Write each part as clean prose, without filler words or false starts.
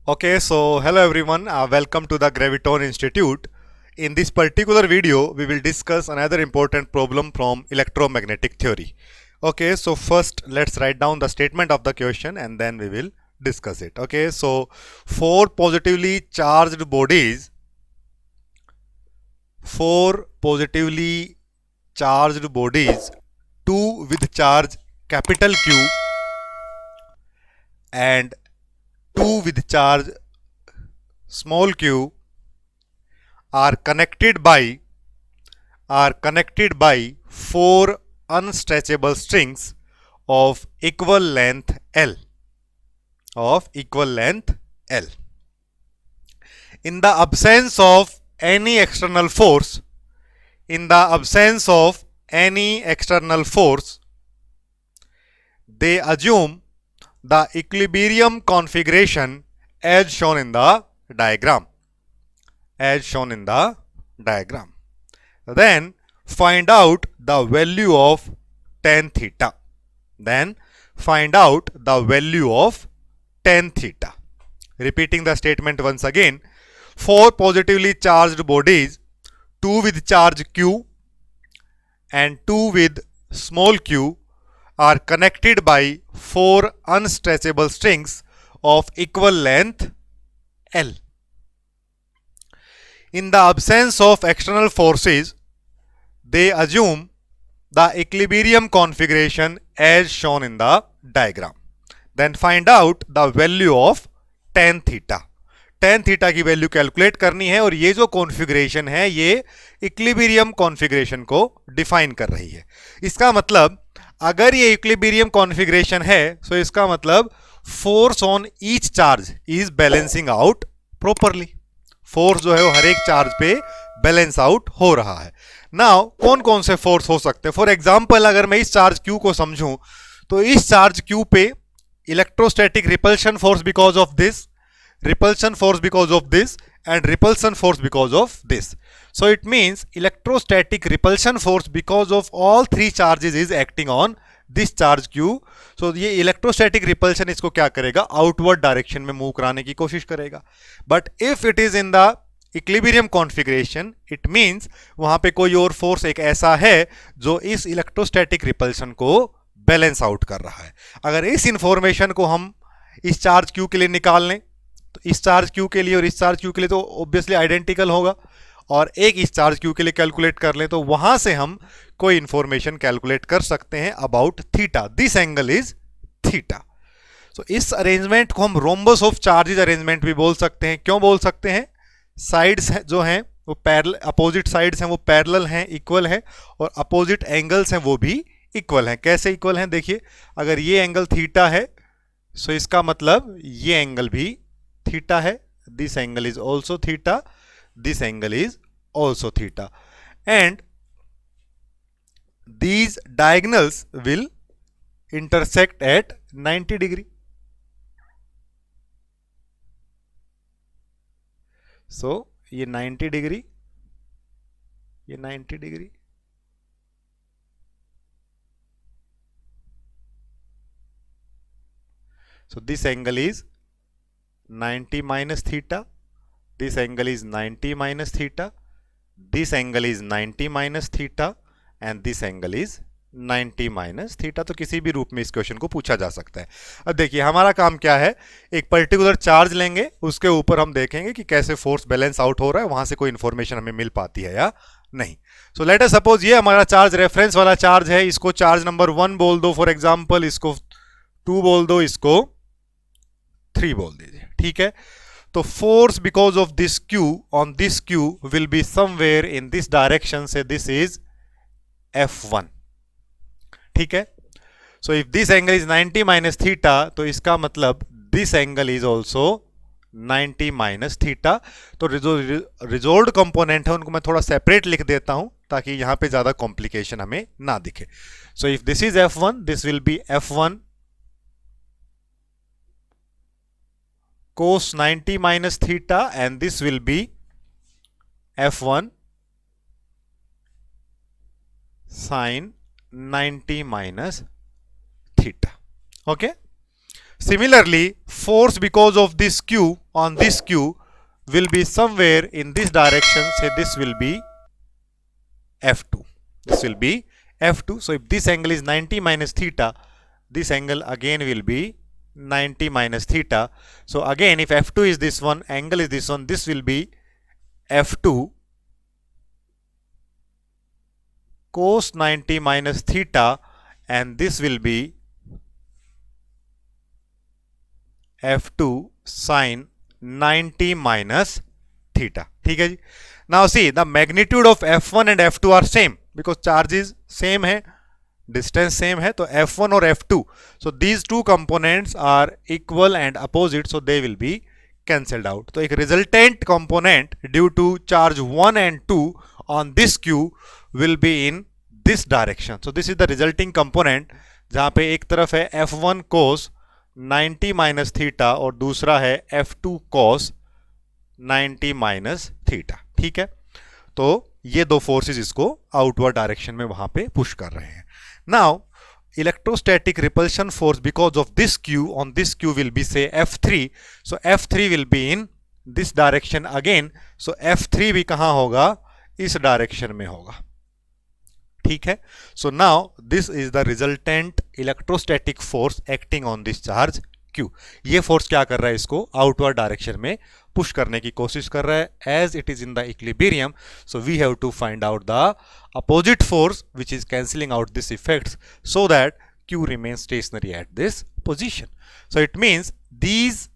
Okay, so hello everyone, welcome to the Graviton Institute. In this particular video, we will discuss another important problem from electromagnetic theory. Okay, so first let's write down the statement of the question and then we will discuss it. Okay, so four positively charged bodies, two with charge capital Q and two with charge small q are connected by four unstretchable strings of equal length L. In the absence of any external force, they assume the equilibrium configuration as shown in the diagram. Then find out the value of tan theta. Repeating the statement once again. Four positively charged bodies, two with charge Q and two with small q, are connected by four unstretchable strings of equal length L. In the absence of external forces, they assume the equilibrium configuration as shown in the diagram. Then find out the value of tan theta. tan theta की value calculate करनी है और ये जो configuration है ये equilibrium configuration को define कर रही है. इसका मतलब अगर ये इक्विलिब्रियम कॉन्फ़िगरेशन है तो इसका मतलब force on each charge is balancing out properly. Force जो है वो हर एक चार्ज पे बैलेंस आउट हो रहा है. नाउ कौन कौन से फोर्स हो सकते हैं? फॉर एग्जांपल अगर मैं इस चार्ज Q को समझूं तो इस चार्ज Q पे electrostatic repulsion force because of this, repulsion force because of this and repulsion force because of this. So it means electrostatic repulsion force because of all three charges is acting on this charge Q. So ये electrostatic repulsion इसको क्या करेगा? Outward direction में move कराने की कोशिश करेगा. But if it is in the equilibrium configuration it means वहां पे कोई और फोर्स एक ऐसा है जो इस इलेक्ट्रोस्टैटिक रिपल्शन को बैलेंस आउट कर रहा है. अगर इस इंफॉर्मेशन को हम इस चार्ज Q के लिए निकाल लें तो इस चार्ज Q के लिए और इस चार्ज Q के लिए तो ऑब्वियसली आइडेंटिकल होगा, और एक इस चार्ज Q के लिए कैलकुलेट कर लें तो वहां से हम कोई इंफॉर्मेशन कैलकुलेट कर सकते हैं about theta. This angle is theta. So इस अरेंजमेंट को हम रोम्बस ऑफ चार्जेस अरेंजमेंट भी बोल सकते हैं. क्यों बोल सकते हैं? साइड्स जो हैं वो पैरेलल, अपोजिट साइड्स हैं वो पैरेलल हैं, इक्वल हैं, और अपोजिट एंगल्स हैं वो भी इक्वल हैं. कैसे इक्वल हैं? देखिए, अगर ये एंगल थीटा है सो इसका मतलब ये एंगल भी थीटा है. This angle is also theta, this angle is also theta, and these diagonals will intersect at 90 degree. So ये 90 डिग्री, ये 90 degree, so this angle is 90 minus theta, this angle is 90 minus theta, this angle is 90 minus theta and this angle is 90 minus theta. तो किसी भी रूप में इस question को पूछा जा सकता है. अब देखिए हमारा काम क्या है, एक पर्टिकुलर चार्ज लेंगे, उसके ऊपर हम देखेंगे कि कैसे फोर्स बैलेंस आउट हो रहा है, वहां से कोई इंफॉर्मेशन हमें मिल पाती है या नहीं. सो लेट अस सपोज ये हमारा चार्ज रेफरेंस वाला चार्ज है, इसको चार्ज नंबर 1 बोल दो फॉर एग्जाम्पल, इसको 2 बोल दो, इसको 3 बोल दीजिए. ठीक है, तो force because of this Q on this Q will be somewhere in this direction, से दिस इज F1. ठीक है, so if this angle is 90 minus theta तो इसका मतलब this angle is also 90 minus theta. तो जो रिजोल्व्ड कंपोनेंट है उनको मैं थोड़ा सेपरेट लिख देता हूं ताकि यहां पे ज्यादा कॉम्प्लिकेशन हमें ना दिखे. So if this is F1, this will B F1 cos 90 minus theta and this will be F1 sin 90 minus theta. Okay, similarly force because of this Q on this q will be somewhere in this direction. Say this will be f2. This will be f2. So if this angle is 90 minus theta, this angle again will be 90 minus theta. So again, if f2 is this one, angle is this one, this will be f2 cos 90 minus theta, and this will be f2 sin 90 minus theta. ठीक है जी. Now see, the magnitude of f1 and f2 are same because charges same है, distance same है, तो f1 और f2, so these two components are equal and opposite, so they will be cancelled out. तो एक resultant component due to charge 1 and 2 on this q will be in this direction. So this is the resulting component, जहाँ पे एक तरफ है f1 cos 90 minus theta और दूसरा है f2 cos 90 माइनस थीटा. ठीक है, तो ये दो फोर्सेस इसको आउटवर्ड डायरेक्शन में वहां पे पुश कर रहे हैं. Now electrostatic repulsion force because of this q on this q will be say f3. So f3 will be in this direction again. So f3 भी कहाँ होगा, इस डायरेक्शन में होगा. ठीक है, so now this is the resultant electrostatic force acting on this charge q. ये force क्या कर रहा है, इसको आउटवर्ड डायरेक्शन में पुश करने की कोशिश कर रहा है as it is in the equilibrium. So we have to find out the opposite force which is cancelling out this effects so that q remains stationary at this position. So it means these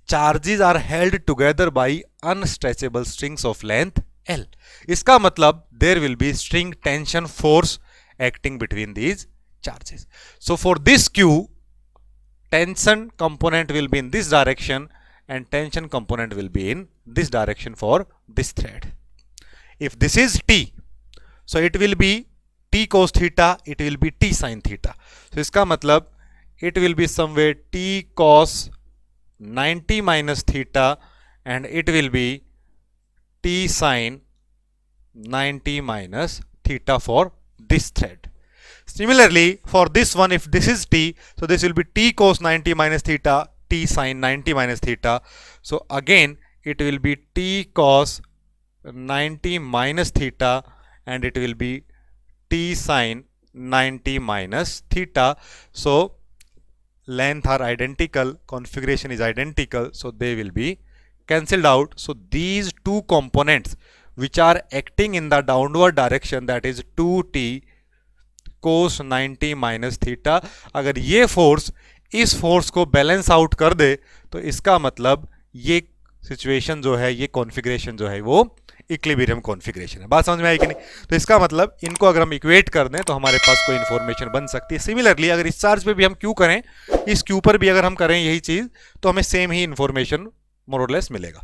charges are held together by unstretchable strings of length L. इसका मतलब there will be string tension force acting between these charges. So for this q, tension component will be in this direction and tension component will be in this direction for this thread. If this is t, so it will be t cos theta, it will be t sin theta. So इसका मतलब it will be somewhere t cos 90 minus theta and it will be t sin 90 minus theta for this thread. Similarly, for this one, if this is t, so this will be t cos 90 minus theta, t sin 90 minus theta. So again, it will be t cos 90 minus theta and it will be t sin 90 minus theta. So length are identical, configuration is identical, so they will be cancelled out. So these two components which are acting in the downward direction, that is 2t cos 90 minus theta, अगर ये force इस force को balance out कर दे तो इसका मतलब ये situation जो है, ये कॉन्फ़िगरेशन जो है वो इक्विलिब्रियम कॉन्फ़िगरेशन है. बात समझ में आई कि नहीं? तो इसका मतलब इनको अगर हम इक्वेट कर दें तो हमारे पास कोई इन्फॉर्मेशन बन सकती है. सिमिलरली अगर इस चार्ज पे भी हम क्यू करें, इस क्यू पर भी अगर हम करें यही चीज, तो हमें सेम ही इन्फॉर्मेशन मोर और लेस मिलेगा.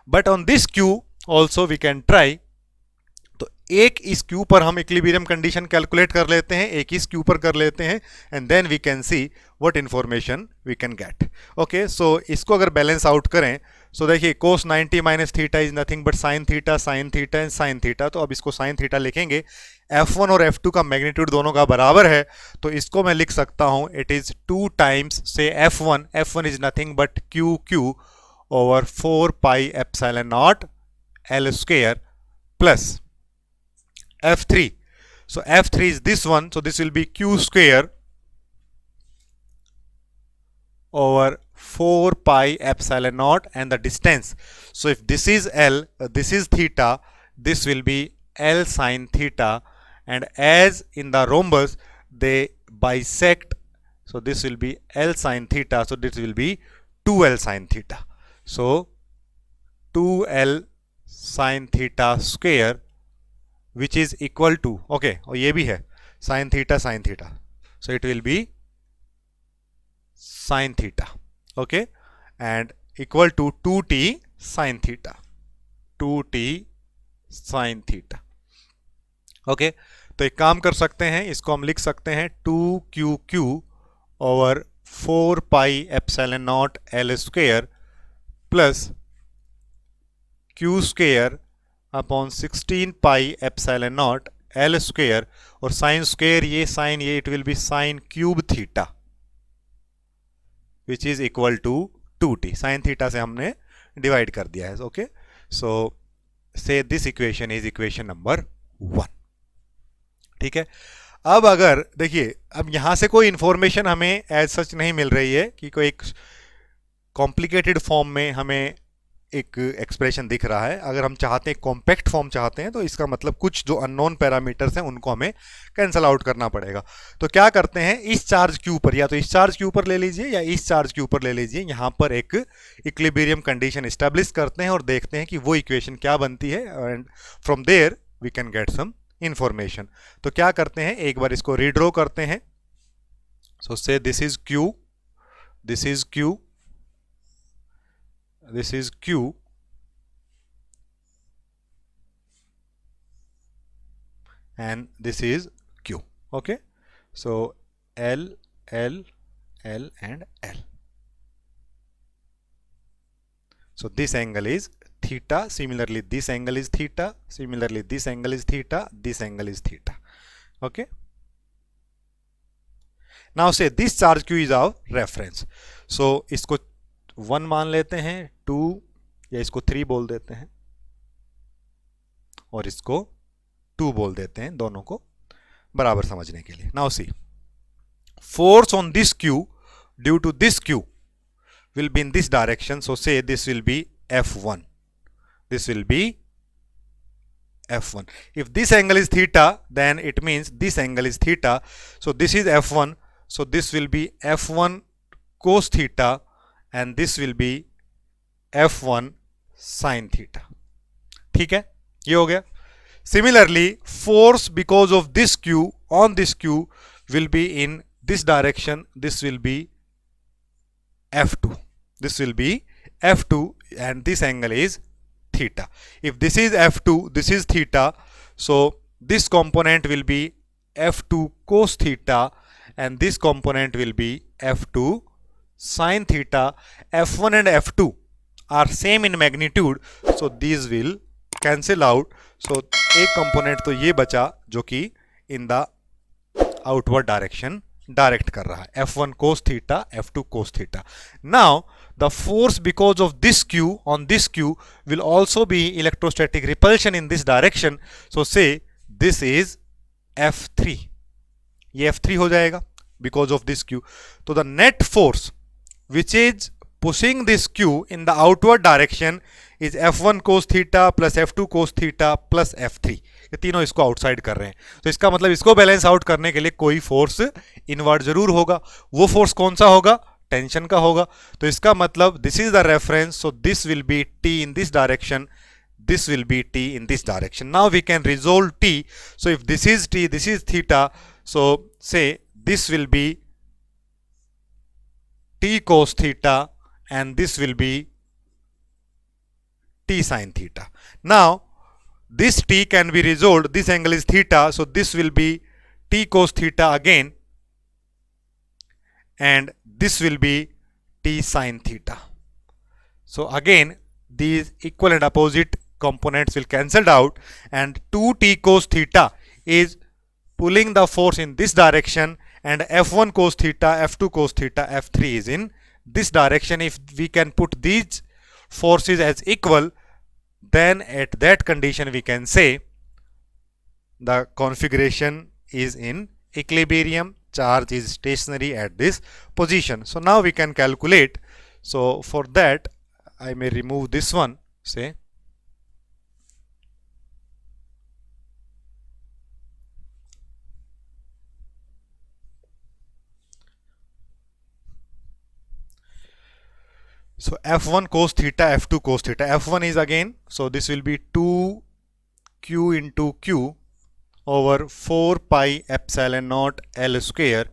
But on this Q also we can try. तो एक इस क्यू पर हम इक्विलिब्रियम कंडीशन कैलकुलेट कर लेते हैं, एक इस क्यू पर कर लेते हैं, and then we can see what information we can get. Okay, so इसको अगर बैलेंस आउट करें, सो देखिए cos 90 minus theta is nothing but sine theta and sine theta. तो अब इसको साइन थीटा लिखेंगे. f1 और f2 का मैग्नीट्यूड दोनों का बराबर है, तो इसको मैं लिख सकता हूं इट इज 2 टाइम्स से f1 is nothing but q over 4 pi epsilon not L square plus f3. So f3 is this one, so this will be q square over 4 pi epsilon naught and the distance. So if this is L, this is theta, this will be L sin theta, and as in the rhombus they bisect, so this will be L sin theta, so this will be 2L sin theta. So 2L sin theta square which is equal to, okay, और ये भी है sin theta, so it will be sin theta, okay, and equal to 2t sin theta, 2t sin theta. okay, तो एक काम कर सकते हैं, इसको हम लिख सकते हैं 2q over 4 pi epsilon not L square plus q square upon 16 pi epsilon not L square, और साइन स्क्वायर ये साइन ये, it will be sine cube theta which is equal to 2t, sine theta से हमने divide कर दिया है. Okay, so say this equation is equation number 1. ठीक है. अब अगर देखिए, अब यहां से कोई इंफॉर्मेशन हमें एज सच नहीं मिल रही है कि कोई एक कॉम्प्लिकेटेड फॉर्म में हमें एक एक्सप्रेशन दिख रहा है. अगर हम चाहते हैं कॉम्पैक्ट फॉर्म चाहते हैं तो इसका मतलब कुछ जो अननोन पैरामीटर्स हैं उनको हमें कैंसिल आउट करना पड़ेगा. तो क्या करते हैं, इस चार्ज के ऊपर, या तो इस चार्ज के ऊपर ले लीजिए या इस चार्ज के ऊपर ले लीजिए, यहां पर एक इक्विलिब्रियम कंडीशन एस्टेब्लिश करते हैं और देखते हैं कि वो इक्वेशन क्या बनती है, and from there we can get some information. तो क्या करते हैं, एक बार इसको रीड्रॉ करते हैं. सो say this is Q, this is Q, this is Q, and this is Q. Okay, so L, L, L and L. So this angle is theta, similarly this angle is theta, similarly this angle is theta, this angle is theta. Okay, now say this charge Q is our reference. So इसको 1 मान लेते हैं, 2 या इसको 3 बोल देते हैं और इसको 2 बोल देते हैं, दोनों को बराबर समझने के लिए. Now see, force on this Q due to this Q will be in this direction. So say this will be F1, this will be F1. If this angle is theta, then it means this angle is theta. So this is F1, so this will be F1 cos theta and this will be F1 sin theta. ठीक है, ये हो गया. Similarly, force because of this Q on this Q will be in this direction. This will be F2. This will be F2 and this angle is theta. If this is F2, this is theta, so this component will be F2 cos theta and this component will be F2 sin theta. F1 and F2 are same in magnitude, so these will cancel out. So एक component तो ये बचा जो कि in the outward direction direct कर रहा है, F1 cos theta, F2 cos theta. Now the force because of this Q on this Q will also be electrostatic repulsion in this direction. So say this is F3, ये F3 हो जाएगा because of this Q. So the net force which is pushing this Q in the outward direction is F1 cos theta plus F2 cos theta plus F3. ये तीनों इसको outside कर रहे हैं, तो इसका मतलब इसको बैलेंस आउट करने के लिए कोई फोर्स इनवर्ड जरूर होगा. वो फोर्स कौन सा होगा, टेंशन का होगा. तो इसका मतलब this is the reference, so this will B T in this direction, this will be T in this direction. Now we can resolve T. So if this is T, this is theta, so say this will be T cos theta and this will be T sin theta. Now this T can be resolved, this angle is theta, so this will be T cos theta again and this will be T sin theta. So again these equal and opposite components will cancelled out and 2T cos theta is pulling the force in this direction and F1 cos theta, F2 cos theta, F3 is in this direction. If we can put these forces as equal, then at that condition we can say the configuration is in equilibrium, charge is stationary at this position. So now we can calculate. So for that I may remove this one, say so F1 cos theta, F2 cos theta. F1 is again, so this will be 2Q into Q over 4 pi epsilon naught L square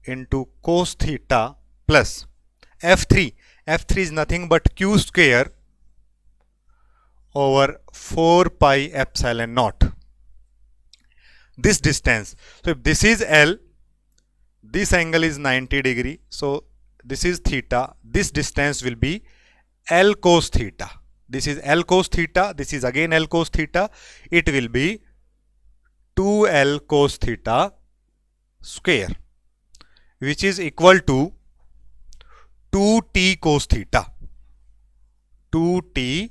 into cos theta plus F3. F3 is nothing but Q square over 4 pi epsilon naught. This distance. So if this is L, this angle is 90 degree. So this is theta, this distance will be L cos theta. This is L cos theta, this is again L cos theta. It will be 2L cos theta square, which is equal to 2t cos theta, 2t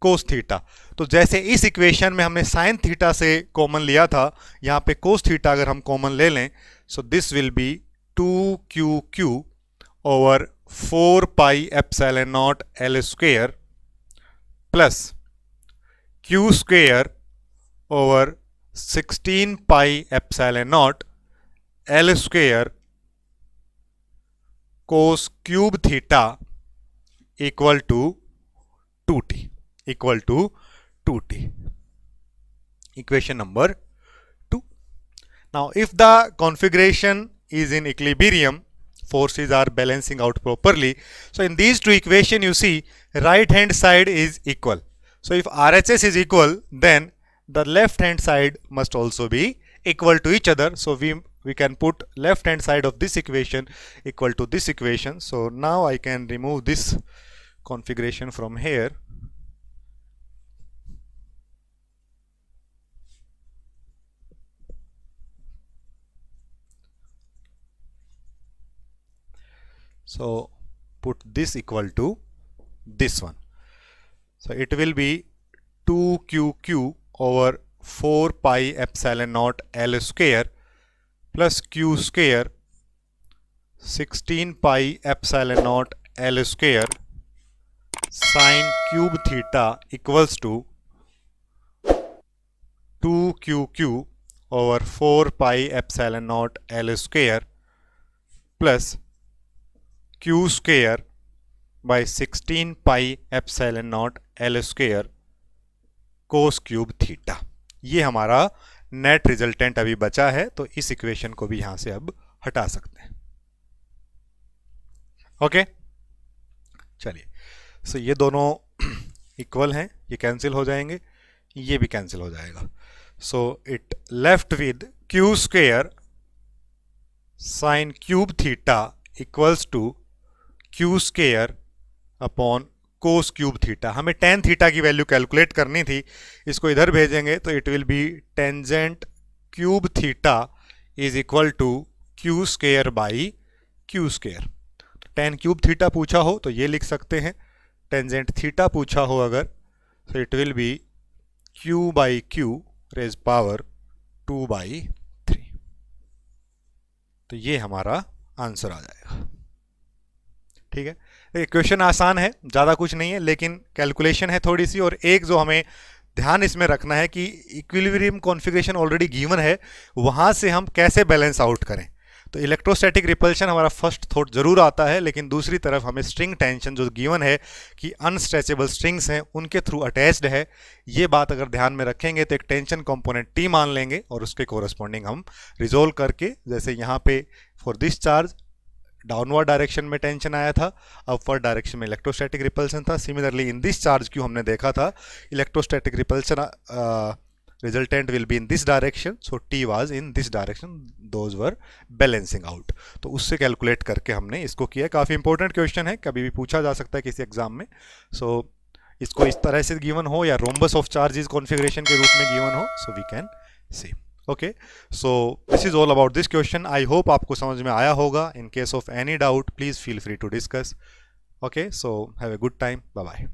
cos theta. तो जैसे इस equation में हमने sign theta से common लिया था, यहां पे cos थीटा अगर हम कॉमन ले लें, so this will be 2q over 4 pi epsilon not L square plus q square over 16 pi epsilon not L square cos cube theta equal to 2t, equal to 2t. Equation number 2. Now if the configuration is in equilibrium, forces are balancing out properly, so in these two equations you see right hand side is equal. So if RHS is equal, then the left hand side must also be equal to each other. So we can put left hand side of this equation equal to this equation. So now I can remove this configuration from here. So put this equal to this one. So it will be 2q over 4 pi epsilon naught L square plus q square 16 pi epsilon naught L square sin cube theta equals to 2q over 4 pi epsilon naught L square plus q square by 16 pi epsilon not L square cos cube theta. ये हमारा net resultant अभी बचा है, तो इस equation को भी यहां से अब हटा सकते हैं। ओके, चलिए, सो ये दोनों इक्वल हैं, ये कैंसिल हो जाएंगे, ये भी कैंसिल हो जाएगा। So it left with Q square sine cube theta equals to Q square upon cos cube theta. हमें टेन थीटा की वैल्यू कैलकुलेट करनी थी, इसको इधर भेजेंगे तो it will be tangent cube theta is equal to Q square by Q square. Tan cube theta पूछा हो तो ये लिख सकते हैं, टेंजेंट थीटा पूछा हो अगर तो it will be Q by Q raise power 2/3। तो ये हमारा आंसर आ जाएगा। ठीक है, क्वेश्चन आसान है, ज़्यादा कुछ नहीं है, लेकिन कैलकुलेशन है थोड़ी सी। और एक जो हमें ध्यान इसमें रखना है कि इक्विलिब्रियम कॉन्फ़िगरेशन ऑलरेडी गिवन है, वहाँ से हम कैसे बैलेंस आउट करें। तो इलेक्ट्रोस्टैटिक रिपल्शन हमारा फर्स्ट थॉट जरूर आता है, लेकिन दूसरी तरफ हमें स्ट्रिंग टेंशन जो गिवन है कि अनस्ट्रेचेबल स्ट्रिंग्स हैं उनके थ्रू अटैच्ड है, ये बात अगर ध्यान में रखेंगे तो एक टेंशन कंपोनेंट टी मान लेंगे और उसके कोरस्पॉन्डिंग हम रिजोल्व करके, जैसे यहाँ पे for this charge downward direction में टेंशन आया था, अपवर्ड डायरेक्शन में इलेक्ट्रोस्टैटिक रिपल्सन था। सिमिलरली इन दिस चार्ज क्यों हमने देखा था electrostatic repulsion resultant will be in this direction, so tea was in this direction, those were balancing out. तो उससे कैलकुलेट करके हमने इसको किया। काफ़ी इंपॉर्टेंट क्वेश्चन है, कभी भी पूछा जा सकता है किसी एग्जाम में। सो इसको इस तरह से गिवन हो या रोम्बस ऑफ चार्जेस कॉन्फ़िगरेशन के रूप में गिवन हो, so we can see. Okay, so this is all about this question. I hope आपको समझ में आया होगा। In case of any doubt please feel free to discuss. Okay, so have a good time, bye bye.